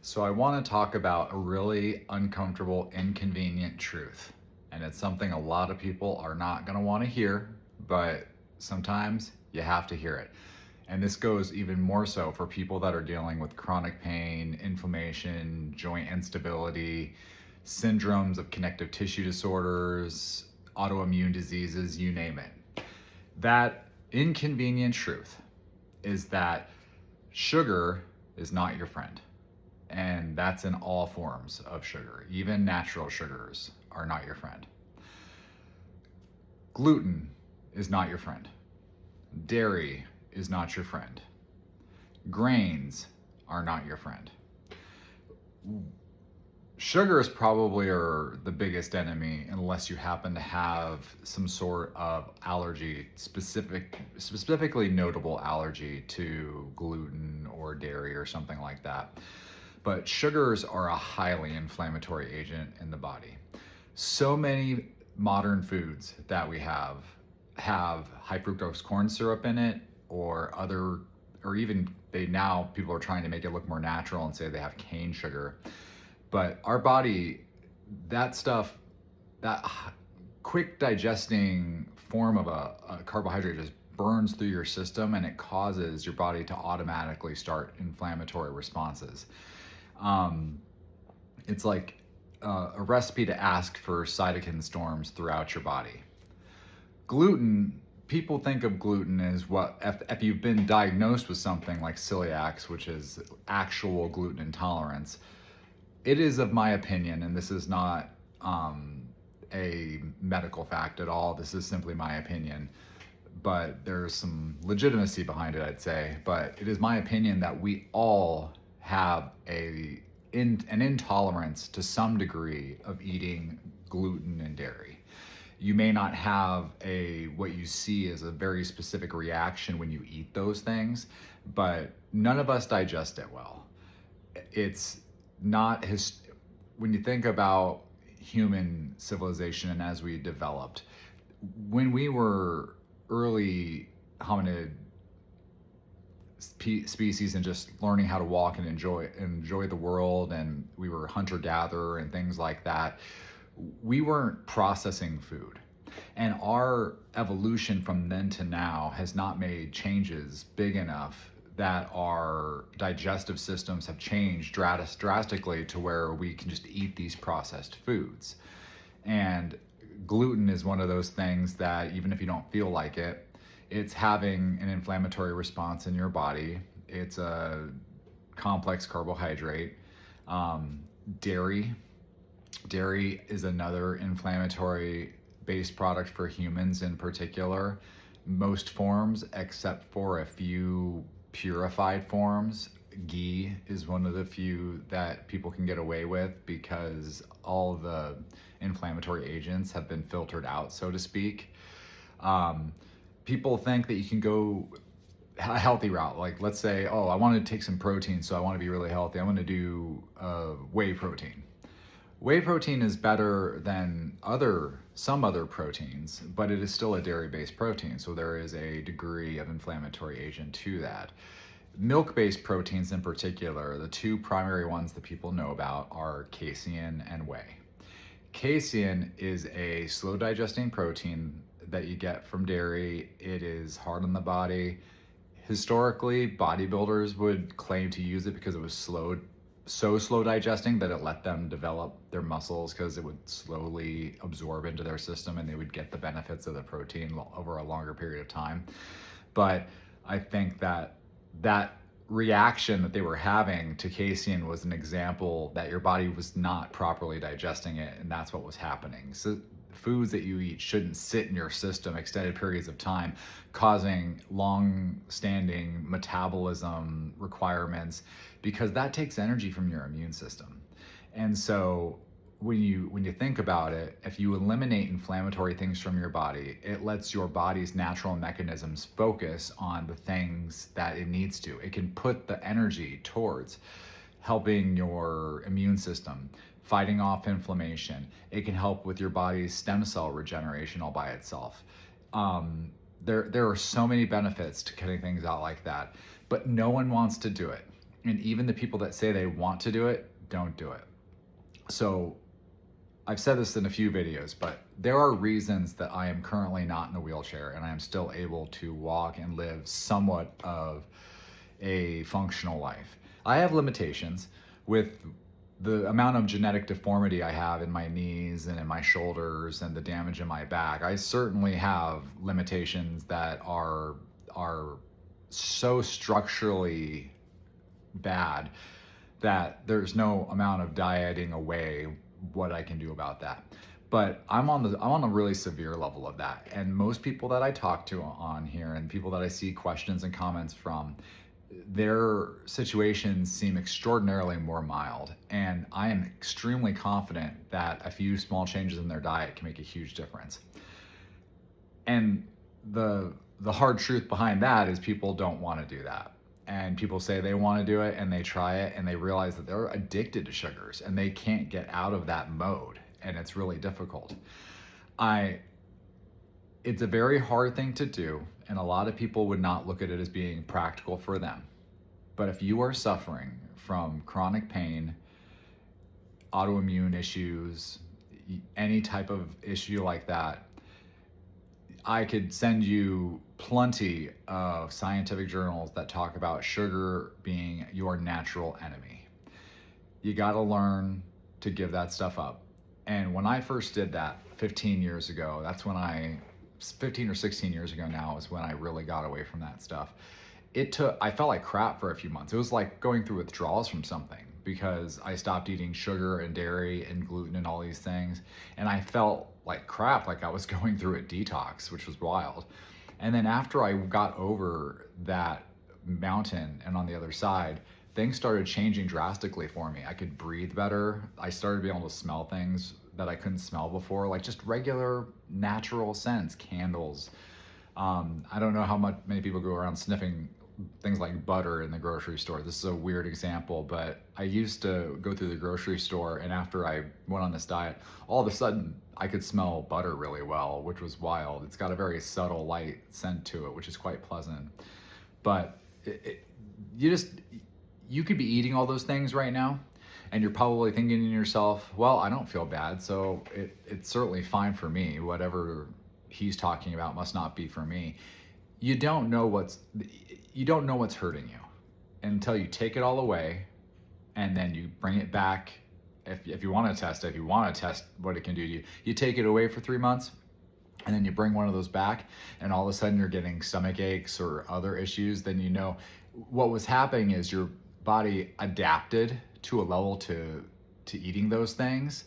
So, I want to talk about a really uncomfortable, inconvenient truth. And it's something a lot of people are not going to want to hear, but sometimes you have to hear it. And this goes even more so for people that are dealing with chronic pain, inflammation, joint instability, syndromes of connective tissue disorders, autoimmune diseases, you name it. That inconvenient truth is that sugar is not your friend. And that's in all forms of sugar. Even natural sugars are not your friend. Gluten is not your friend. Dairy is not your friend. Grains are not your friend. Sugars probably are the biggest enemy unless you happen to have some sort of allergy, specifically notable allergy to gluten or dairy or something like that. But sugars are a highly inflammatory agent in the body. So many modern foods that we have high fructose corn syrup in it, or even people are trying to make it look more natural and say they have cane sugar. But our body, that stuff, that quick digesting form of a carbohydrate just burns through your system, and it causes your body to automatically start inflammatory responses. It's like a recipe to ask for cytokine storms throughout your body. Gluten, people think of gluten as if you've been diagnosed with something like celiacs, which is actual gluten intolerance. It is, of my opinion, and this is not a medical fact at all, this is simply my opinion, but there's some legitimacy behind it, I'd say. But it is my opinion that we all have an intolerance to some degree of eating gluten and dairy. You may not have what you see as a very specific reaction when you eat those things, but none of us digest it well. It's not when you think about human civilization and as we developed, when we were early hominid species and just learning how to walk and enjoy the world, and we were hunter-gatherer and things like that, we weren't processing food. And our evolution from then to now has not made changes big enough that our digestive systems have changed drastically to where we can just eat these processed foods. And gluten is one of those things that even if you don't feel like it, it's having an inflammatory response in your body. It's a complex carbohydrate. Dairy is another inflammatory based product for humans in particular. Most forms, except for a few purified forms. Ghee is one of the few that people can get away with because all the inflammatory agents have been filtered out, so to speak. People think that you can go a healthy route. Like, let's say, oh, I want to take some protein, so I want to be really healthy. I'm going to do whey protein. Whey protein is better than some other proteins, but it is still a dairy-based protein, so there is a degree of inflammatory agent to that. Milk-based proteins in particular, the two primary ones that people know about are casein and whey. Casein is a slow-digesting protein that you get from dairy. It is hard on the body. Historically, bodybuilders would claim to use it because it was so slow digesting that it let them develop their muscles, because it would slowly absorb into their system and they would get the benefits of the protein over a longer period of time. But I think that reaction that they were having to casein was an example that your body was not properly digesting it, and that's what was happening. So foods that you eat shouldn't sit in your system extended periods of time, causing long-standing metabolism requirements, because that takes energy from your immune system. And so when you think about it, if you eliminate inflammatory things from your body, it lets your body's natural mechanisms focus on the things that it needs to. It can put the energy towards helping your immune system, fighting off inflammation. It can help with your body's stem cell regeneration all by itself. There are so many benefits to cutting things out like that, but no one wants to do it. And even the people that say they want to do it, don't do it. So I've said this in a few videos, but there are reasons that I am currently not in a wheelchair and I am still able to walk and live somewhat of a functional life. I have limitations with the amount of genetic deformity I have in my knees and in my shoulders and the damage in my back. I certainly have limitations that are so structurally bad that there's no amount of dieting away what I can do about that. But I'm on a really severe level of that. And most people that I talk to on here and people that I see questions and comments from, their situations seem extraordinarily more mild. And I am extremely confident that a few small changes in their diet can make a huge difference. And the hard truth behind that is people don't want to do that. And people say they want to do it and they try it and they realize that they're addicted to sugars and they can't get out of that mode, and it's really difficult. It's a very hard thing to do, and a lot of people would not look at it as being practical for them. But if you are suffering from chronic pain, autoimmune issues, any type of issue like that, I could send you plenty of scientific journals that talk about sugar being your natural enemy. You got to learn to give that stuff up. And when I first did that 15 years ago, 15 or 16 years ago now is when I really got away from that stuff. I felt like crap for a few months. It was like going through withdrawals from something because I stopped eating sugar and dairy and gluten and all these things. And I felt like crap, like I was going through a detox, which was wild. And then after I got over that mountain and on the other side, things started changing drastically for me. I could breathe better. I started being able to smell things that I couldn't smell before, like just regular natural scents, candles. I don't know how many people go around sniffing things like butter in the grocery store. This is a weird example, but I used to go through the grocery store, and after I went on this diet, all of a sudden I could smell butter really well, which was wild. It's got a very subtle light scent to it, which is quite pleasant. But you could be eating all those things right now, and you're probably thinking to yourself, well, I don't feel bad, so it's certainly fine for me. Whatever he's talking about must not be for me. You don't know what's hurting you until you take it all away, and then you bring it back. If you want to test it, if you want to test what it can do to you, you take it away for 3 months, and then you bring one of those back, and all of a sudden you're getting stomach aches or other issues. Then you know what was happening is your body adapted to a level to eating those things,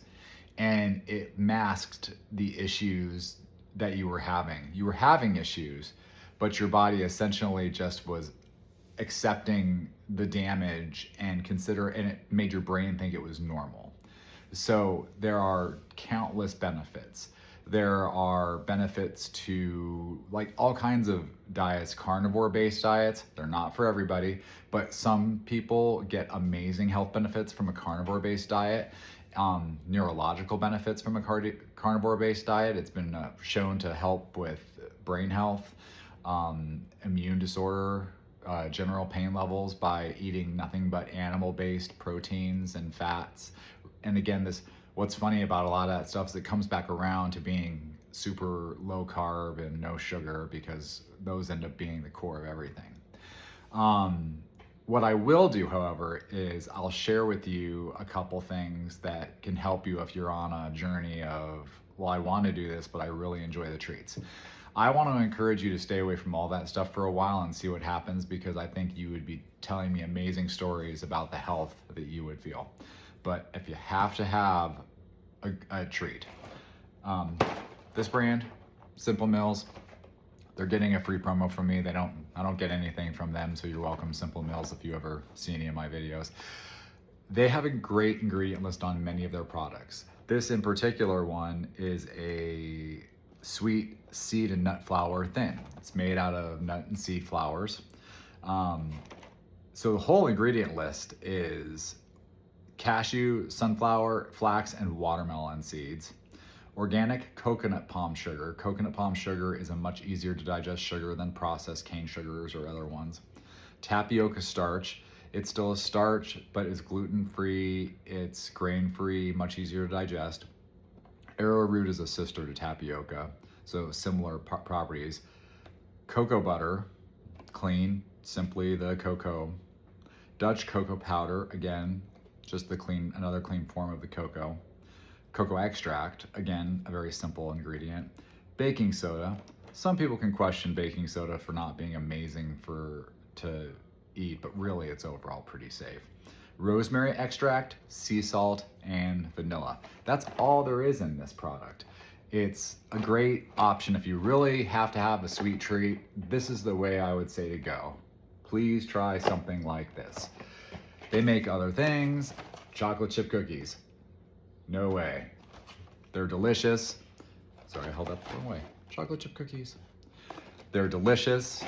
and it masked the issues that you were having. You were having issues, but your body essentially just was accepting the damage and it made your brain think it was normal. So there are countless benefits. There are benefits to like all kinds of diets, carnivore-based diets. They're not for everybody, but some people get amazing health benefits from a carnivore-based diet. Neurological benefits from a carnivore-based diet. It's been shown to help with brain health, immune disorder, general pain levels by eating nothing but animal-based proteins and fats. And again, what's funny about a lot of that stuff is it comes back around to being super low carb and no sugar, because those end up being the core of everything. What I will do, however, is I'll share with you a couple things that can help you if you're on a journey of, well, I want to do this, but I really enjoy the treats. I want to encourage you to stay away from all that stuff for a while and see what happens, because I think you would be telling me amazing stories about the health that you would feel. But if you have to have a treat, this brand, Simple Mills, they're getting a free promo from me. I don't get anything from them, so you're welcome, Simple Mills, if you ever see any of my videos. They have a great ingredient list on many of their products. This in particular one is a sweet seed and nut flour thin. It's made out of nut and seed flours. So the whole ingredient list is cashew, sunflower, flax, and watermelon seeds. Organic coconut palm sugar. Coconut palm sugar is a much easier to digest sugar than processed cane sugars or other ones. Tapioca starch It's still a starch, but it's gluten-free, it's grain-free, much easier to digest. Arrowroot is a sister to tapioca, so similar properties. Cocoa butter, clean, simply the cocoa. Dutch cocoa powder, again, just another clean form of the cocoa. Cocoa extract, again, a very simple ingredient. Baking soda. Some people can question baking soda for not being amazing to eat, but really it's overall pretty safe. Rosemary extract, sea salt, and vanilla. That's all there is in this product. It's a great option if you really have to have a sweet treat. This is the way I would say to go. Please try something like this. They make other things. Chocolate chip cookies. No way. They're delicious. Sorry, I held up the wrong way. Chocolate chip cookies. They're delicious.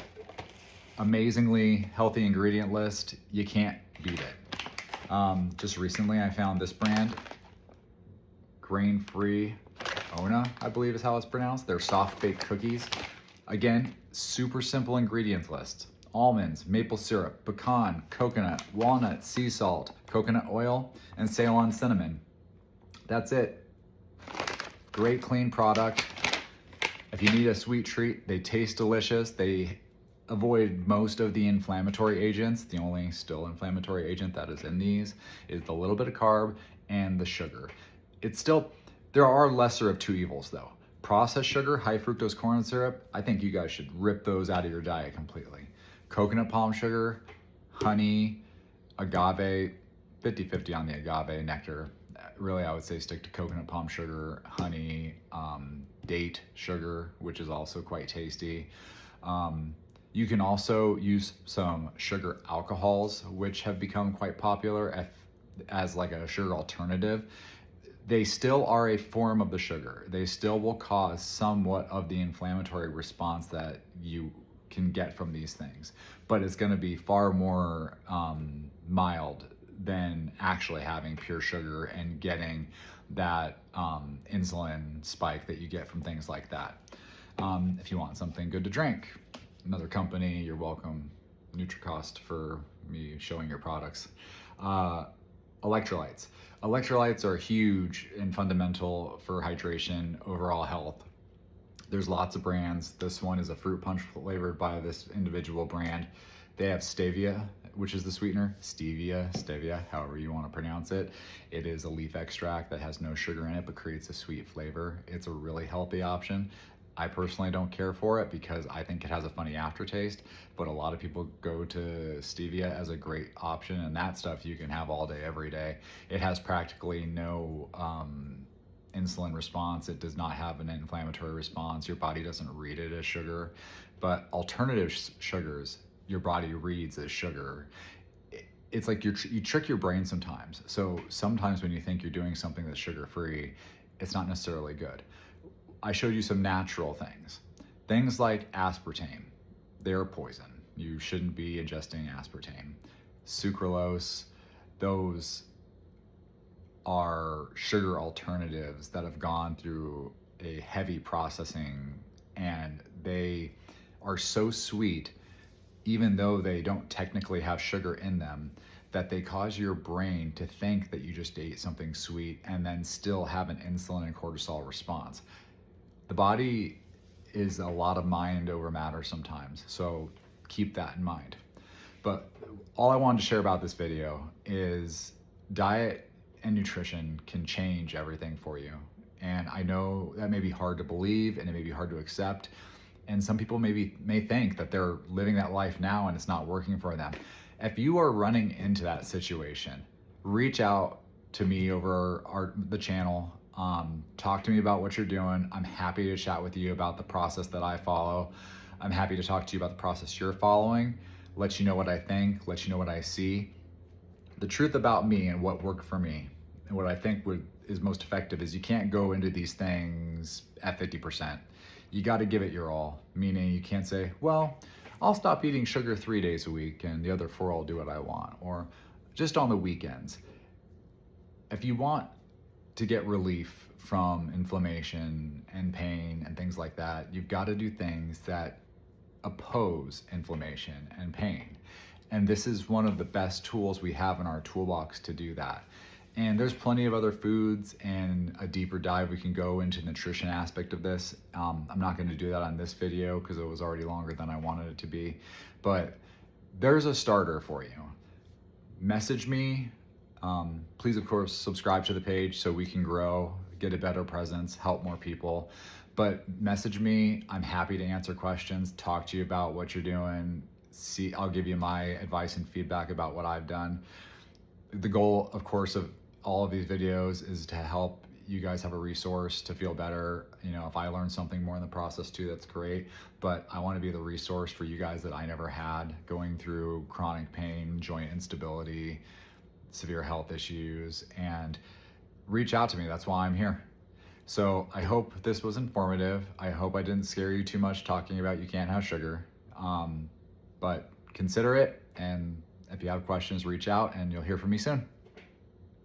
Amazingly healthy ingredient list. You can't beat it. Just recently I found this brand, grain-free Ona, I believe is how it's pronounced. They're soft baked cookies. Again, super simple ingredients list. Almonds, maple syrup, pecan, coconut, walnut, sea salt, coconut oil, and Ceylon cinnamon. That's it. Great clean product. If you need a sweet treat, they taste delicious. They avoid most of the inflammatory agents. The only still inflammatory agent that is in these is the little bit of carb and the sugar. There are lesser of two evils though. Processed sugar, high fructose corn syrup, I think you guys should rip those out of your diet completely. Coconut palm sugar, honey, agave, 50-50 on the agave nectar. Really, I would say stick to coconut palm sugar, honey, date sugar, which is also quite tasty. You can also use some sugar alcohols, which have become quite popular as like a sugar alternative. They still are a form of the sugar. They still will cause somewhat of the inflammatory response that you can get from these things, but it's going to be far more mild than actually having pure sugar and getting that insulin spike that you get from things like that. If you want something good to drink, another company, you're welcome. NutriCost for me showing your products. Electrolytes. Electrolytes are huge and fundamental for hydration, overall health. There's lots of brands. This one is a fruit punch flavored by this individual brand. They have stevia, which is the sweetener. Stevia, however you want to pronounce it. It is a leaf extract that has no sugar in it, but creates a sweet flavor. It's a really healthy option. I personally don't care for it because I think it has a funny aftertaste, but a lot of people go to stevia as a great option, and that stuff you can have all day, every day. It has practically no insulin response. It does not have an inflammatory response. Your body doesn't read it as sugar, but alternative sugars, your body reads as sugar. It's like you trick your brain sometimes. So sometimes when you think you're doing something that's sugar-free, it's not necessarily good. I showed you some natural things. Things like aspartame, they're poison. You shouldn't be ingesting aspartame. Sucralose, those are sugar alternatives that have gone through a heavy processing, and they are so sweet, even though they don't technically have sugar in them, that they cause your brain to think that you just ate something sweet and then still have an insulin and cortisol response. The body is a lot of mind over matter sometimes, so keep that in mind. But all I wanted to share about this video is diet and nutrition can change everything for you. And I know that may be hard to believe and it may be hard to accept. And some people may think that they're living that life now and it's not working for them. If you are running into that situation, reach out to me over the channel. Talk to me about what you're doing. I'm happy to chat with you about the process that I follow. I'm happy to talk to you about the process you're following, let you know what I think, let you know what I see. The truth about me and what worked for me and what I think is most effective is you can't go into these things at 50%. You got to give it your all, meaning you can't say, well, I'll stop eating sugar 3 days a week and the other 4 I'll do what I want, or just on the weekends. If you want to get relief from inflammation and pain and things like that, you've got to do things that oppose inflammation and pain. And this is one of the best tools we have in our toolbox to do that. And there's plenty of other foods and a deeper dive we can go into the nutrition aspect of this. I'm not going to do that on this video because it was already longer than I wanted it to be. But there's a starter for you. Message me. Please, of course, subscribe to the page so we can grow, get a better presence, help more people. But message me. I'm happy to answer questions, talk to you about what you're doing. I'll give you my advice and feedback about what I've done. The goal, of course, of all of these videos is to help you guys have a resource to feel better. You know, if I learn something more in the process too, that's great. But I want to be the resource for you guys that I never had, going through chronic pain, joint instability, severe health issues, and reach out to me. That's why I'm here. So I hope this was informative. I hope I didn't scare you too much talking about you can't have sugar. But consider it, and if you have questions, reach out and you'll hear from me soon.